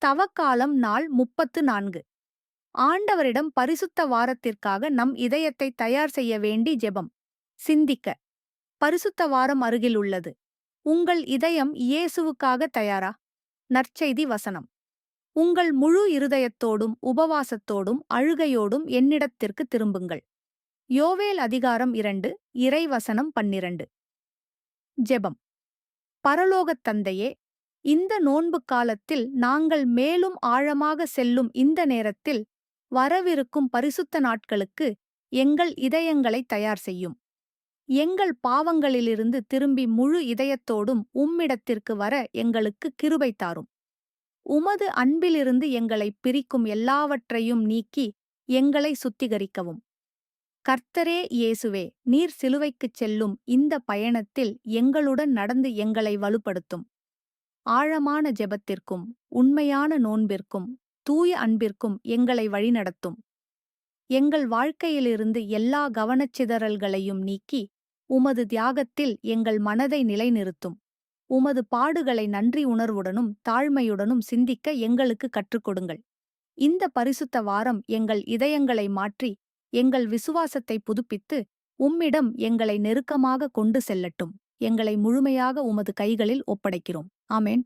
தவக்காலம் நாள் 34. ஆண்டவரிடம் பரிசுத்த வாரத்திற்காக நம் இதயத்தை தயார் செய்ய வேண்டி ஜெபம். சிந்திக்க. பரிசுத்த வாரம் அருகில் உள்ளது. உங்கள் இதயம் இயேசுவுக்காக தயாரா? நற்செய்தி வசனம். உங்கள் முழு இருதயத்தோடும் உபவாசத்தோடும் அழுகையோடும் என்னிடத்திற்கு திரும்புங்கள். யோவேல் அதிகாரம் 2, இறைவசனம் 12. ஜெபம். பரலோகத் தந்தையே, இந்த நோன்பு காலத்தில் நாங்கள் மேலும் ஆழமாக செல்லும் இந்த நேரத்தில் வரவிருக்கும் பரிசுத்த நாட்களுக்கு எங்கள் இதயங்களை தயார் செய்யும். எங்கள் பாவங்களிலிருந்து திரும்பி முழு இதயத்தோடும் உம்மிடத்திற்கு வர எங்களுக்கு கிருபை தாரும். உமது அன்பிலிருந்து எங்களை பிரிக்கும் எல்லாவற்றையும் நீக்கி எங்களை சுத்திகரிக்கவும். கர்த்தரே இயேசுவே, நீர் சிலுவைக்குச் செல்லும் இந்த பயணத்தில் எங்களுடன் நடந்து எங்களை வலுப்படுத்தும். ஆழமான ஜெபத்திற்கும் உண்மையான நோன்பிற்கும் தூய அன்பிற்கும் எங்களை வழிநடத்தும். எங்கள் வாழ்க்கையிலிருந்து எல்லா கவனச்சிதறல்களையும் நீக்கி உமது தியாகத்தில் எங்கள் மனதை நிலைநிறுத்தும். உமது பாடுகளை நன்றி உணர்வுடனும் தாழ்மையுடனும் சிந்திக்க எங்களுக்கு கற்றுக் கொடுங்கள். இந்த பரிசுத்த வாரம் எங்கள் இதயங்களை மாற்றி எங்கள் விசுவாசத்தை புதுப்பித்து உம்மிடம் எங்களை நெருக்கமாக கொண்டு செல்லட்டும். எங்களை முழுமையாக உமது கைகளில் ஒப்படைக்கிறோம். ஆமென்.